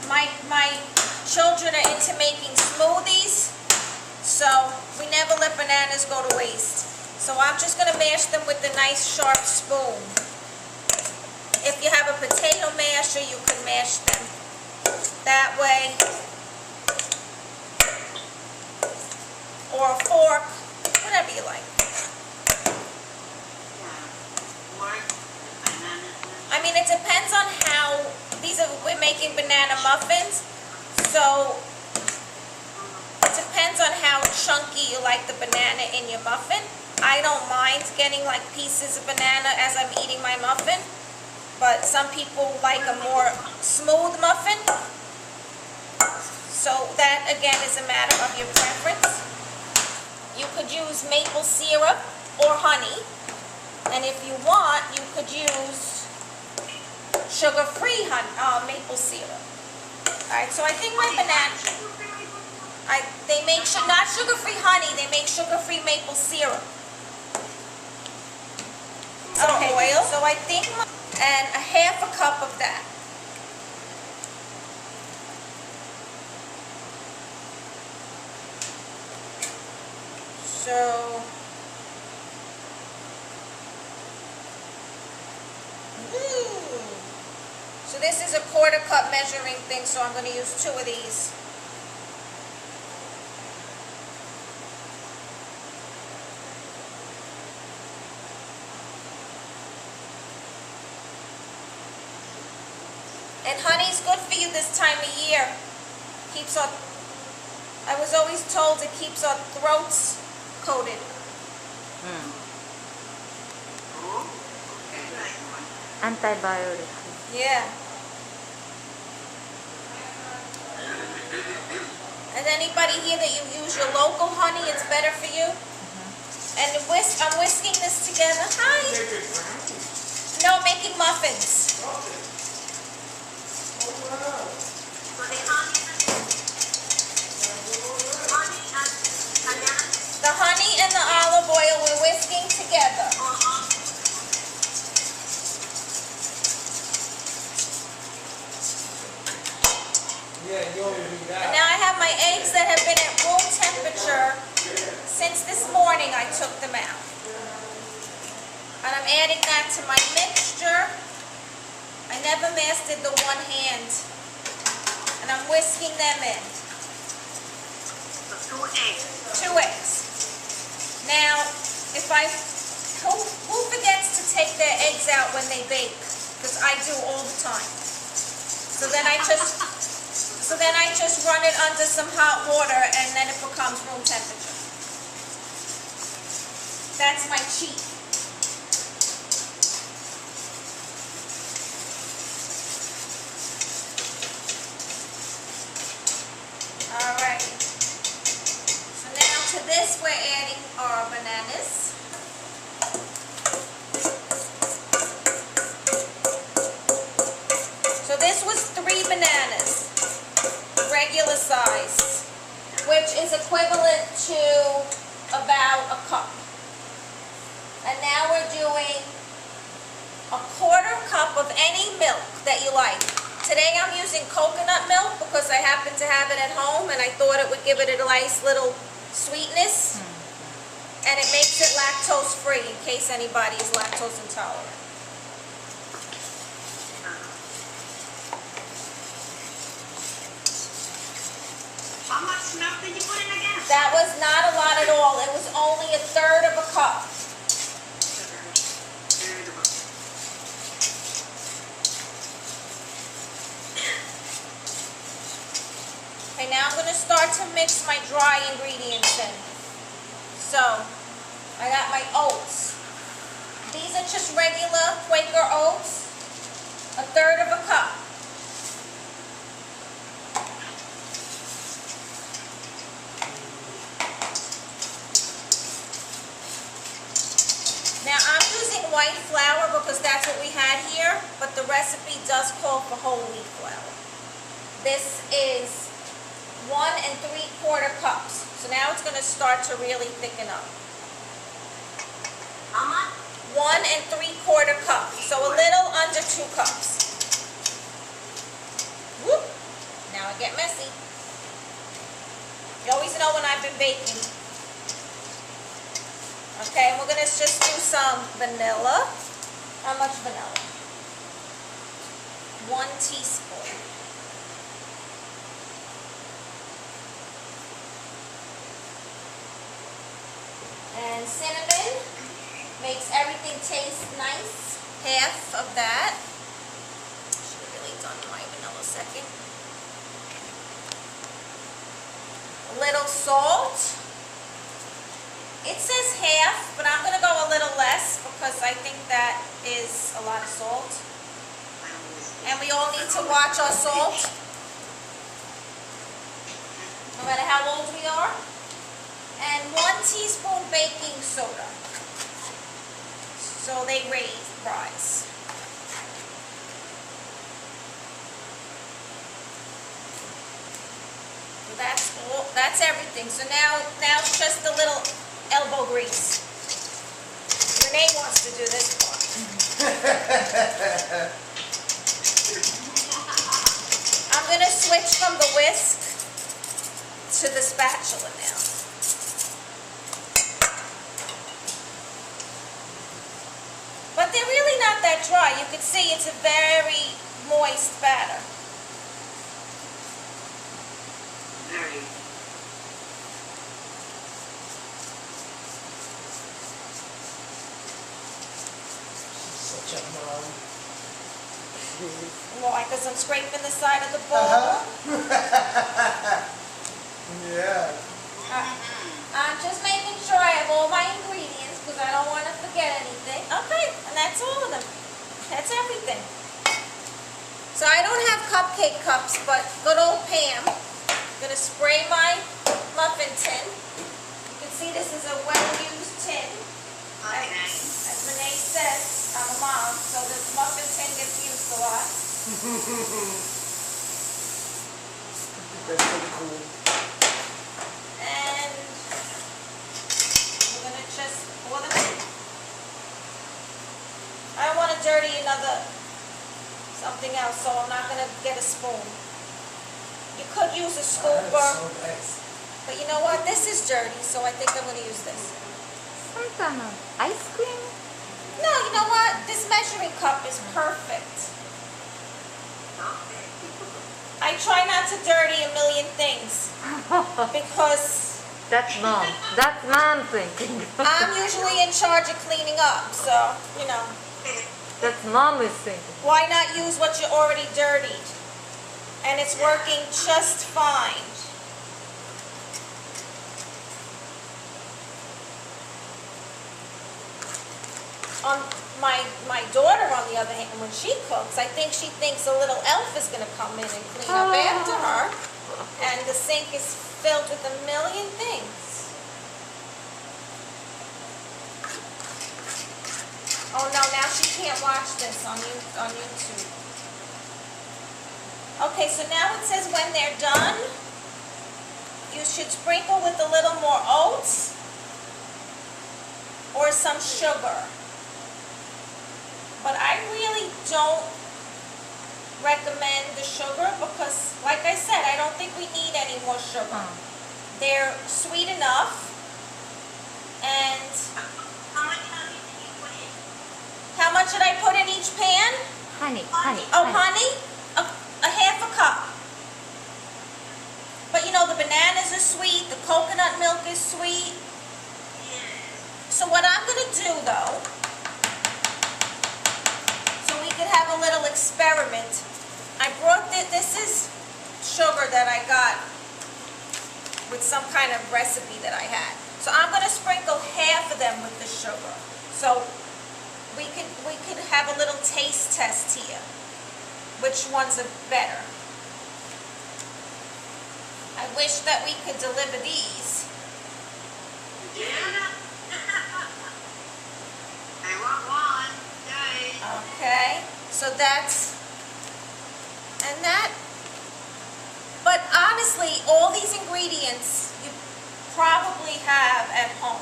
My children are into making smoothies, so we never let bananas go to waste. So I'm just going to mash them with a nice sharp spoon. If you have a potato masher, you can mash them that way. Or a fork, whatever you like. I mean, it depends on how, we're making banana muffins, so it depends on how chunky you like the banana in your muffin. I don't mind getting like pieces of banana as I'm eating my muffin, but some people like a more smooth muffin. So that again is a matter of your preference. You could use maple syrup or honey, and if you want, you could use sugar-free maple syrup. Alright, so I think my banana, they make, not sugar-free honey, they make sugar-free maple syrup. Okay, oil, so I think, and a half a cup of that. So this is a quarter cup measuring thing, so I'm going to use 2 of these. And honey's good for you this time of year. Keeps our, I was always told it keeps our throats coated. Antibiotic. Yeah. And anybody here that you use your local honey, it's better for you? And I'm whisking this together. Hi. No, making muffins. The honey and the olive oil we're whisking together. And now I have my eggs that have been at room temperature since this morning. I took them out. And I'm adding that to my mixture. I never mastered the one hand. And I'm whisking them in. 2 eggs. 2 eggs. Now, who forgets to take their eggs out when they bake? Because I do all the time. So then I just run it under some hot water and then it becomes room temperature. That's my cheat. Alright. So now to this we're adding our bananas. So this was 3 bananas, regular size, which is equivalent to about a cup. And now we're doing a quarter cup of any milk that you like. Today I'm using coconut milk because I happen to have it at home and I thought it would give it a nice little sweetness. And it makes it lactose free in case anybody is lactose intolerant. How much milk did you put in again? That was not a lot at all. It was only a third of a cup. Okay, now I'm going to start to mix my dry ingredients in. So, I got my oats. These are just regular Quaker oats. A third of a cup. Now I'm using white flour because that's what we had here, but the recipe does call for whole wheat flour. This is 1 3/4 cups. So now it's going to start to really thicken up. How much? 1 3/4 cups. So a little under 2 cups. Whoop. get messy. You always know when I've been baking. Okay, and we're gonna just do some vanilla. How much vanilla? 1 teaspoon. And cinnamon makes everything taste nice. Half of that. Should have really done my vanilla second. A little salt. It says half, but I'm going to go a little less because I think that is a lot of salt. And we all need to watch our salt, no matter how old we are. And 1 teaspoon baking soda, so they rise. So that's everything. So now it's just a little elbow grease. Renee wants to do this part. I'm going to switch from the whisk to the spatula now. But they're really not that dry. You can see it's a very moist batter. Very. Such a mom. Why? Because I'm scraping the side of the bowl. Yeah. I'm just making sure I have all my ingredients because I don't want to forget anything. Okay, and that's all of them. That's everything. So I don't have cupcake cups, but good old Pam. I'm going to spray my muffin tin. You can see this is a well-used tin. Okay. As Renee says, I'm a mom, so this muffin tin gets used a lot. That's so cool. And we're going to just pour them in. I don't want to dirty something else, so I'm not going to get a spoon. You could use a scooper, That's so nice. but you know what? This is dirty, so I think I'm going to use this. Some kind of ice cream? No, you know what? This measuring cup is perfect. I try not to dirty a million things because That's mom. That's mom thinking. I'm usually in charge of cleaning up, so, you know. That's mom is thinking. Why not use what you already dirtied? And it's working just fine. On my daughter, on the other hand, when she cooks, I think she thinks a little elf is going to come in and clean up after her. And the sink is filled with a million things. Oh no, now she can't watch this on YouTube. Okay, so now it says when they're done, you should sprinkle with a little more oats or some sugar. But I really don't recommend the sugar because, like I said, I don't think we need any more sugar. They're sweet enough. And How much honey did you put in? how much did I put in each pan? Honey. Oh, honey? A half a cup. But you know, the bananas are sweet, the coconut milk is sweet. So what I'm going to do, though, so we could have a little experiment, I brought this is sugar that I got with some kind of recipe that I had. So I'm going to sprinkle half of them with the sugar. So we could have a little taste test here. Which ones are better? I wish that we could deliver these. Yeah. I want one. Yay. Okay, so that's, and that, but honestly, all these ingredients you probably have at home.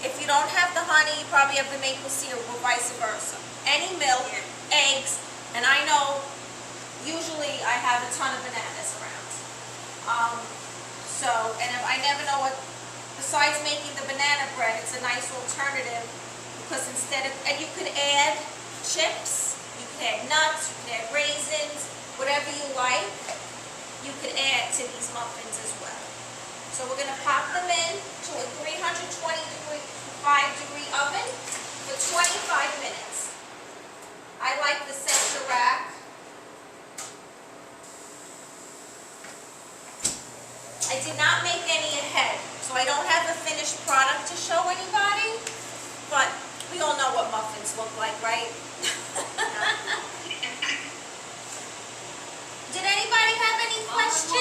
If you don't have the honey, you probably have the maple syrup or vice versa. Any milk, eggs, and I know usually I have a ton of bananas around. So, and if I never know what, besides making the banana bread, it's a nice alternative because instead of, and you could add chips, you could add nuts, you could add raisins, whatever you like, you could add to these muffins as well. So we're gonna pop them in to a 325-degree oven for 25 minutes. I like the center rack. I did not make any ahead, so I don't have a finished product to show anybody, but we all know what muffins look like, right? Did anybody have any questions?